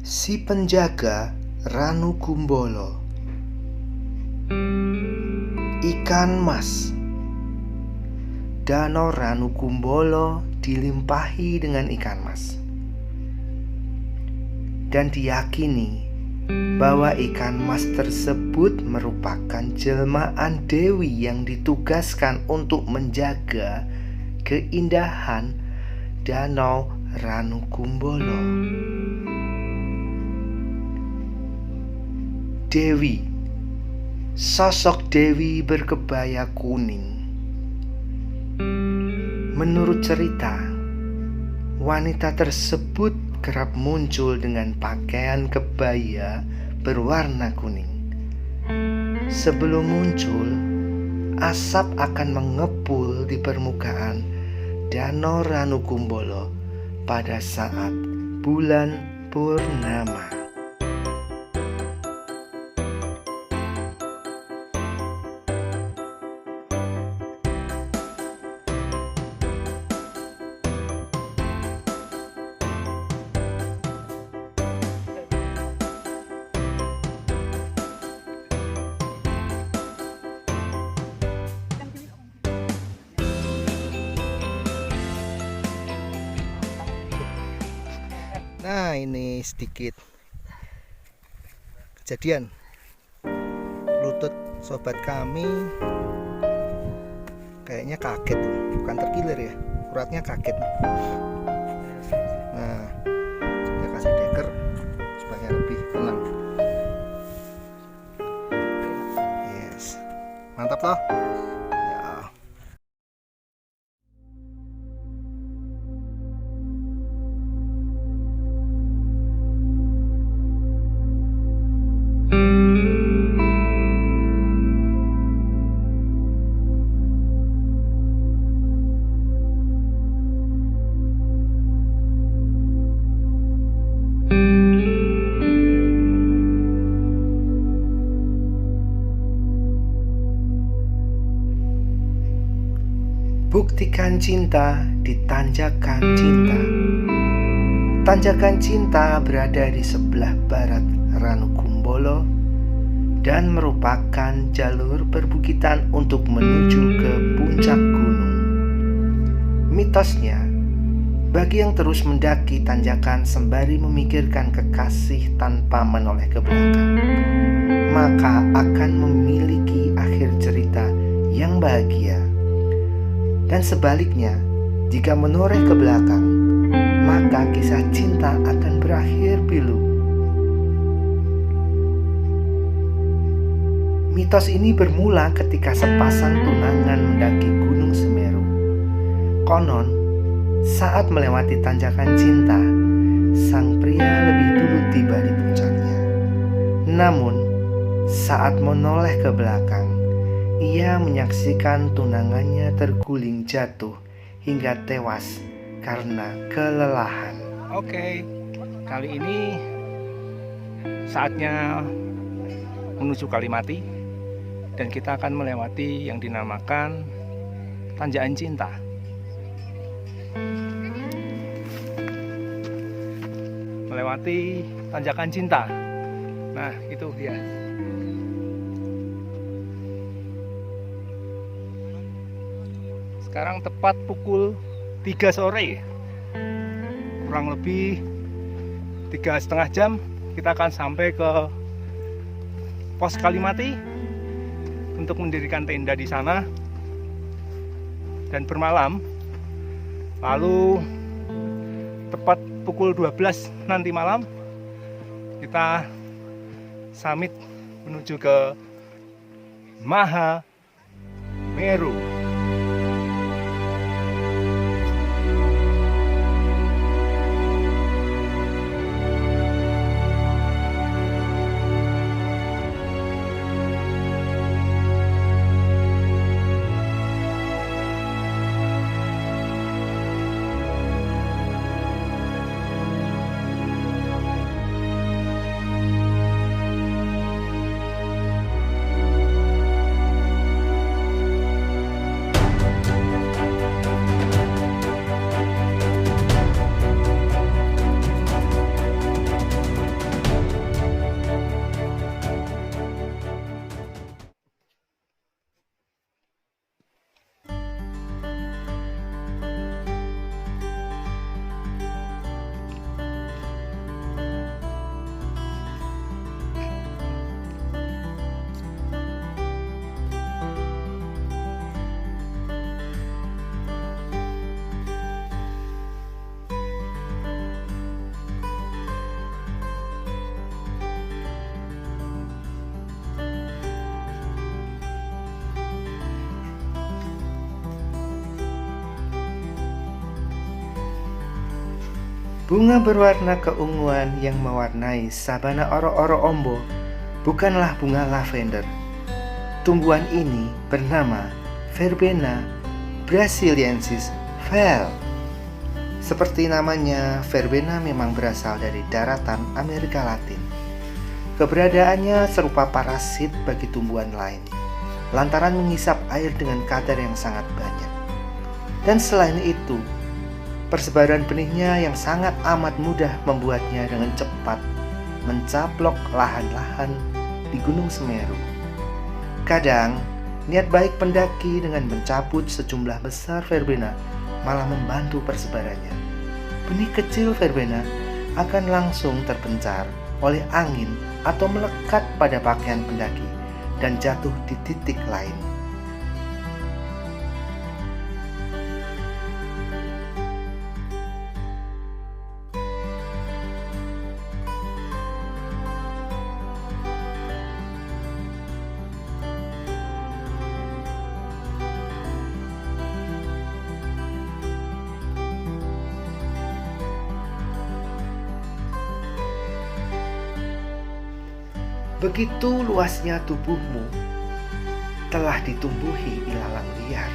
Si penjaga Ranukumbolo. Ikan mas. Danau Ranukumbolo dilimpahi dengan ikan mas, dan diyakini bahwa ikan mas tersebut merupakan jelmaan dewi yang ditugaskan untuk menjaga keindahan Danau Ranukumbolo. Dewi, sosok Dewi berkebaya kuning. Menurut cerita, wanita tersebut kerap muncul dengan pakaian kebaya berwarna kuning. Sebelum muncul, asap akan mengepul di permukaan Danau Ranukumbolo pada saat bulan purnama. Nah, ini sedikit kejadian lutut sobat kami kayaknya kaget tuh, bukan terkilir ya, uratnya kaget. Nah, saya kasih deker supaya lebih tenang. Yes, mantap loh. Ya. Buktikan cinta di Tanjakan Cinta. Tanjakan Cinta berada di sebelah barat Ranukumbolo dan merupakan jalur perbukitan untuk menuju ke puncak gunung. Mitosnya, bagi yang terus mendaki tanjakan sembari memikirkan kekasih tanpa menoleh ke belakang, maka akan memiliki akhir cerita yang bahagia. Dan sebaliknya, jika menoreh ke belakang, maka kisah cinta akan berakhir pilu. Mitos ini bermula ketika sepasang tunangan mendaki Gunung Semeru. Konon, saat melewati Tanjakan Cinta, sang pria lebih dulu tiba di puncaknya. Namun, saat menoleh ke belakang, ia menyaksikan tunangannya terguling jatuh hingga tewas karena kelelahan. Oke, kali ini saatnya menuju Kalimati dan kita akan melewati yang dinamakan Tanjakan Cinta. Melewati Tanjakan Cinta. Nah, itu dia. Sekarang tepat pukul 3 sore, kurang lebih 3,5 jam kita akan sampai ke pos Kalimati untuk mendirikan tenda di sana dan bermalam. Lalu tepat pukul 12 nanti malam kita summit menuju ke Mahameru. Bunga berwarna keunguan yang mewarnai sabana oro-oro Ombo bukanlah bunga lavender. Tumbuhan ini bernama Verbena brasiliensis Vel. Seperti namanya, verbena memang berasal dari daratan Amerika Latin. Keberadaannya serupa parasit bagi tumbuhan lain, lantaran mengisap air dengan kadar yang sangat banyak. Dan selain itu, persebaran benihnya yang sangat amat mudah membuatnya dengan cepat mencaplok lahan-lahan di Gunung Semeru. Kadang, niat baik pendaki dengan mencabut sejumlah besar verbena malah membantu persebarannya. Benih kecil verbena akan langsung terpencar oleh angin atau melekat pada pakaian pendaki dan jatuh di titik lain. Begitu luasnya tubuhmu telah ditumbuhi ilalang liar.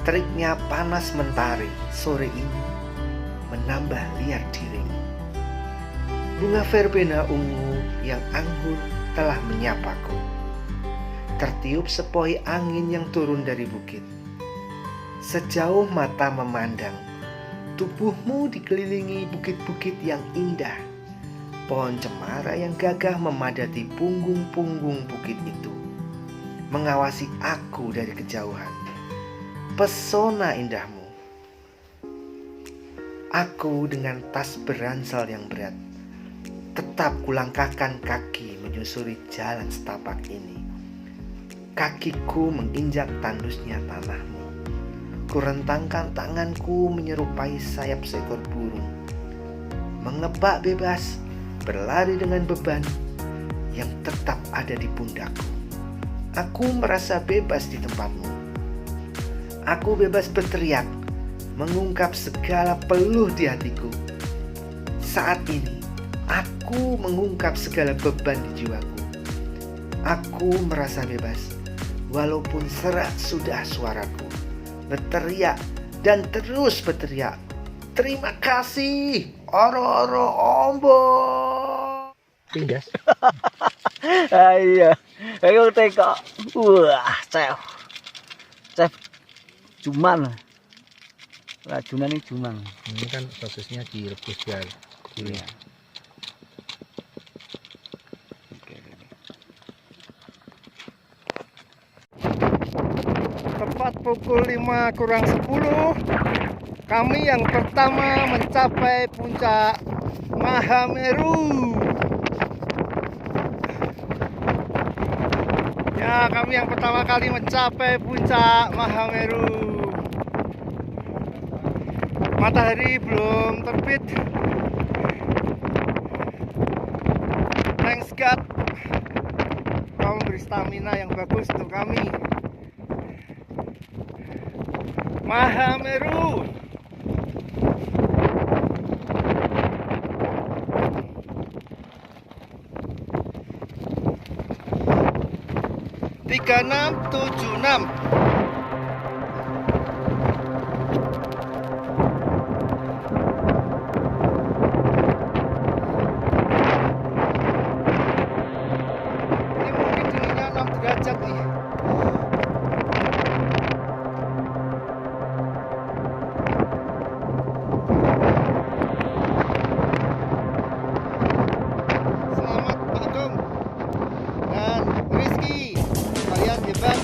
Teriknya panas mentari sore ini menambah liar dirimu. Bunga verbena ungu yang anggun telah menyapaku. Tertiup sepoi angin yang turun dari bukit. Sejauh mata memandang, tubuhmu dikelilingi bukit-bukit yang indah. Pohon cemara yang gagah memadati punggung-punggung bukit itu, mengawasi aku dari kejauhan. Pesona indahmu. Aku dengan tas beransal yang berat, tetap kulangkahkan kaki menyusuri jalan setapak ini. Kakiku menginjak tandusnya tanahmu. Kurentangkan tanganku menyerupai sayap seekor burung, mengebak bebas, berlari dengan beban yang tetap ada di pundakku. Aku merasa bebas di tempatmu. Aku bebas berteriak, mengungkap segala peluh di hatiku. Saat ini, aku mengungkap segala beban di jiwaku. Aku merasa bebas, walaupun serak sudah suaraku. Berteriak dan terus berteriak. Terima kasih, oro-oro Ombo. Pindah. Iya, ayo teka. Wah, chef, cuman. Rajunan ini cuman. Ini kan prosesnya direbus biar gurih. Iya. Tepat pukul 5 kurang 10, kami yang pertama mencapai puncak Mahameru. Ya, kami yang pertama kali mencapai puncak Mahameru. Matahari belum terbit. Thanks God, kau memberi stamina yang bagus untuk kami. Mahameru. Tiga 676. Ini mungkin dinginnya 6 derajat nih. Selamat Pak Agung dan Rizky, kalian hebat.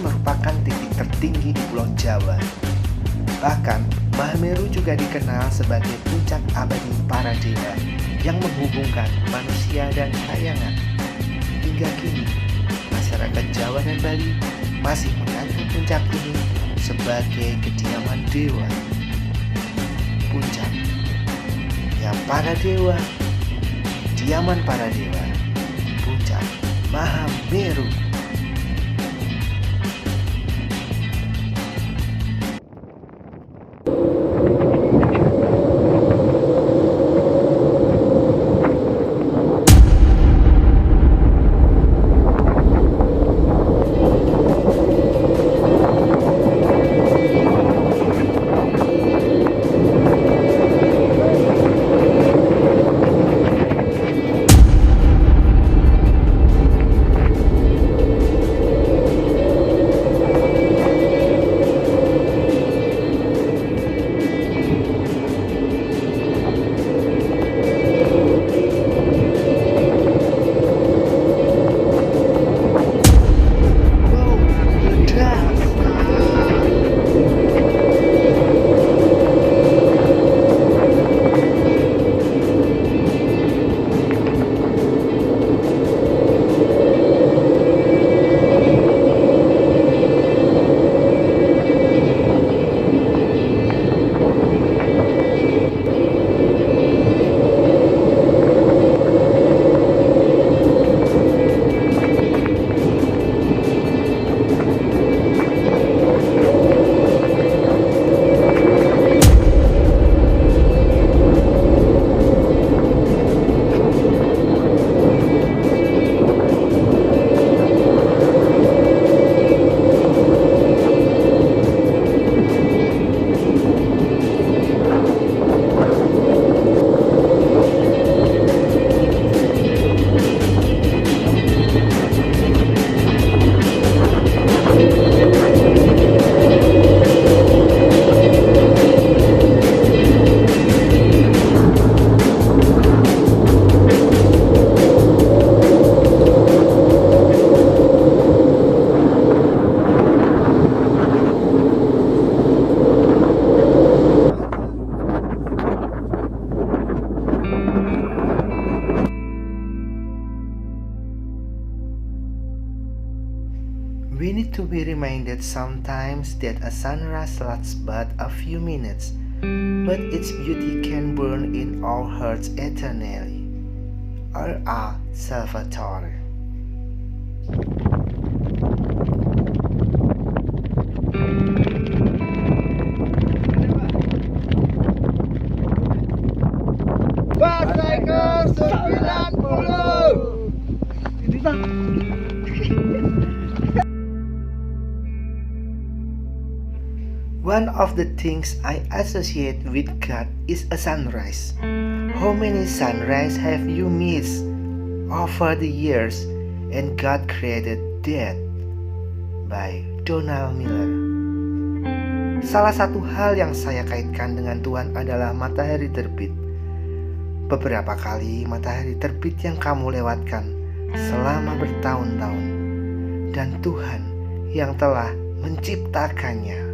merupakan titik tertinggi di Pulau Jawa. Bahkan, Mahameru juga dikenal sebagai puncak abadi para dewa yang menghubungkan manusia dan kayangan. Hingga kini, masyarakat Jawa dan Bali masih menganggap puncak ini sebagai kediaman dewa. Puncak, ya para dewa, kediaman para dewa, puncak Mahameru. We need to be reminded sometimes that a sunrise lasts but a few minutes, but its beauty can burn in our hearts eternally. R.A. Salvatore. Pasaiker 90. Ini tak. One of the things I associate with God is a sunrise. How many sunrise have you missed over the years? And God created that. By Donald Miller. Salah satu hal yang saya kaitkan dengan Tuhan adalah matahari terbit. Beberapa kali matahari terbit yang kamu lewatkan selama bertahun-tahun, dan Tuhan yang telah menciptakannya.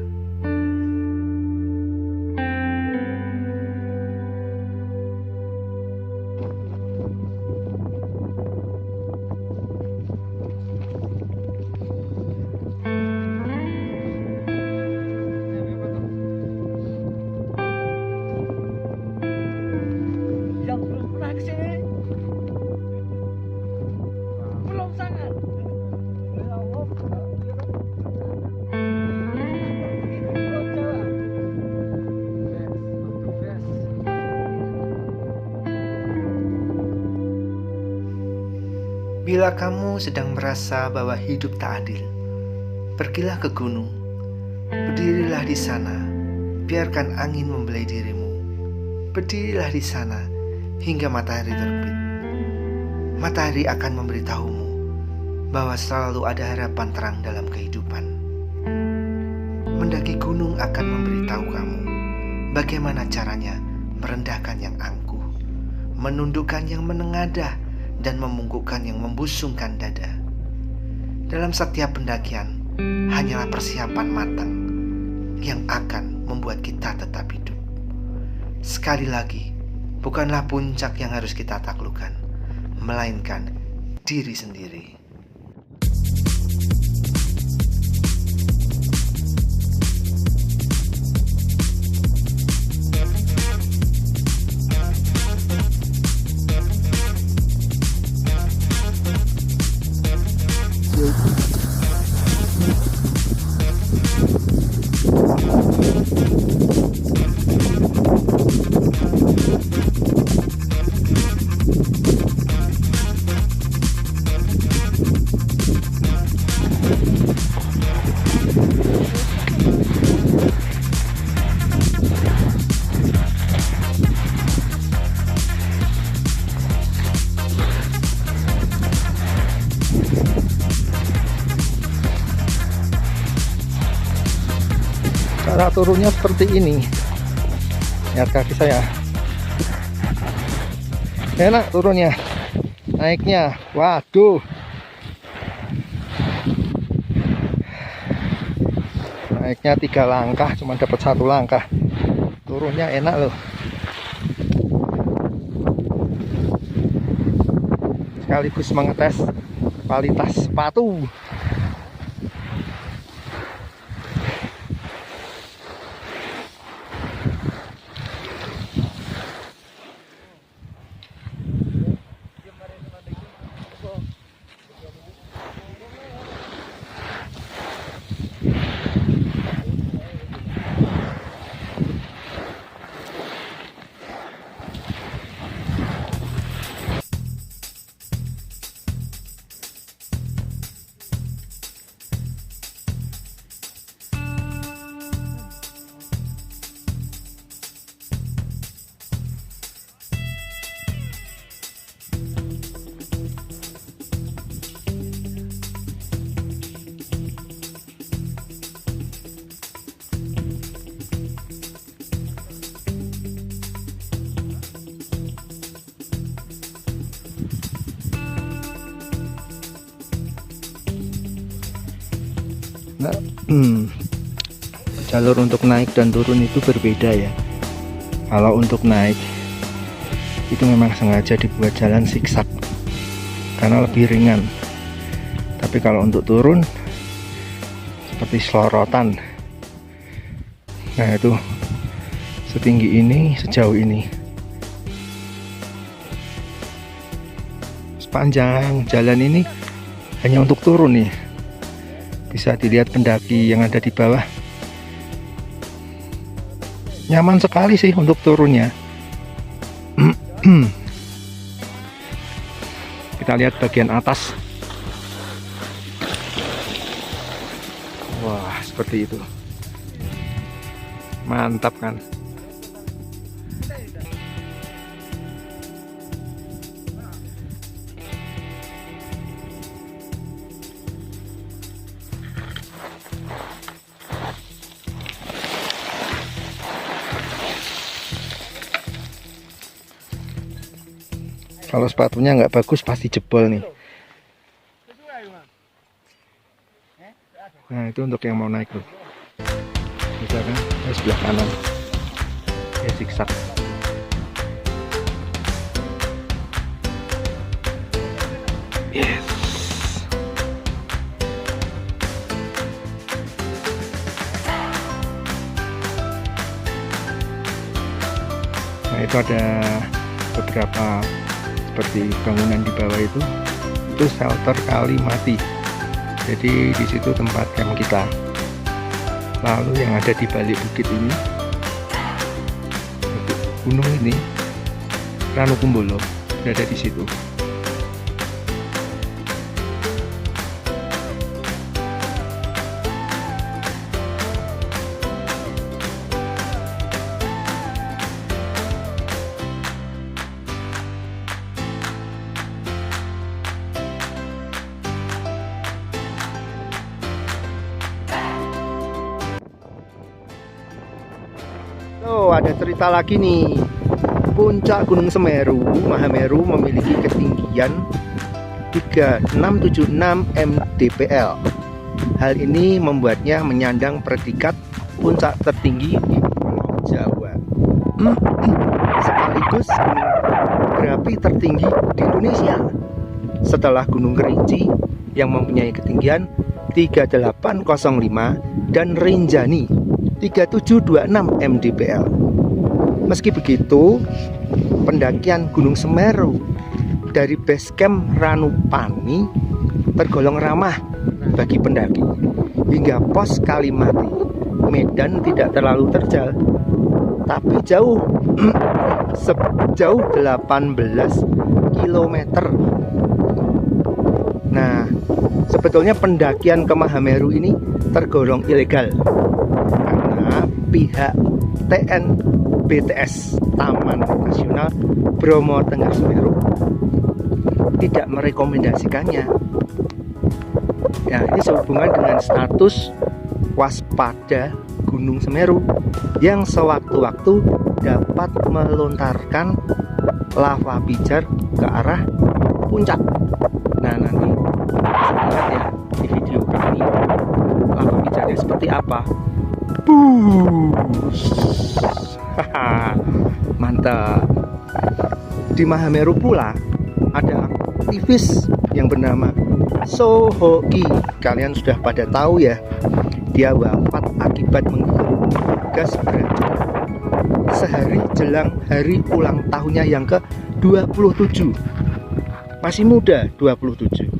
Yang belum pernah kesini, belum sangat. Bila kamu sedang merasa bahwa hidup tak adil, pergilah ke gunung, berdirilah di sana, biarkan angin membelai dirimu. Berdirilah di sana hingga matahari terbit. Matahari akan memberitahumu bahwa selalu ada harapan terang dalam kehidupan. Mendaki gunung akan memberitahu kamu bagaimana caranya merendahkan yang angkuh, menundukkan yang menengadah, dan membungkukkan yang membusungkan dada. Dalam setiap pendakian, hanyalah persiapan matang yang akan membuat kita tetap hidup. Sekali lagi, bukanlah puncak yang harus kita taklukkan, melainkan diri sendiri. Cara turunnya seperti ini. Lihat kaki saya. Enak turunnya. Naiknya, waduh. Naiknya 3 langkah, cuma dapat 1 langkah. Turunnya enak loh. Sekaligus mengetes kualitas sepatu. Nah, jalur untuk naik dan turun itu berbeda ya. Kalau untuk naik itu memang sengaja dibuat jalan zigzag karena lebih ringan. Tapi kalau untuk turun seperti selorotan. Nah itu setinggi ini, sejauh ini. Sepanjang jalan ini hanya untuk turun nih. Bisa dilihat pendaki yang ada di bawah. Nyaman sekali sih untuk turunnya. Kita lihat bagian atas. Wah, seperti itu. Mantap kan? Kalau sepatunya nggak bagus pasti jebol nih. Nah itu untuk yang mau naik loh. Bisa kan? Di sebelah kanan. Ya zigzag. Yes. Nah itu ada beberapa seperti bangunan di bawah itu shelter kali mati. Jadi di situ tempat camp kita. Lalu yang ada di balik bukit ini, gunung ini, Ranukumbolo berada di situ. Oh, ada cerita lagi nih. Puncak Gunung Semeru, Mahameru memiliki ketinggian 3676 mdpl. Hal ini membuatnya menyandang predikat puncak tertinggi di Pulau Jawa. Sekaligus gunung berapi tertinggi di Indonesia setelah Gunung Kerinci yang mempunyai ketinggian 3805 dan Rinjani 3726 mdpl. Meski begitu, pendakian Gunung Semeru dari base camp Ranupani tergolong ramah bagi pendaki. Hingga pos Kalimati, medan tidak terlalu terjal, tapi jauh sejauh 18 km. Nah, sebetulnya pendakian ke Mahameru ini tergolong ilegal karena pihak TNBTS Taman Nasional Bromo Tengger Semeru tidak merekomendasikannya. Ya, ini sehubungan dengan status waspada Gunung Semeru yang sewaktu-waktu dapat melontarkan lava pijar ke arah puncak. Nah, nanti lihat ya di video kami lava pijarnya seperti apa. Mantap. Di Mahameru pula ada aktivis yang bernama Sohoki. Kalian sudah pada tahu ya, dia wafat akibat menghirup gas beracun sehari jelang hari ulang tahunnya yang ke-27. Masih muda, 27.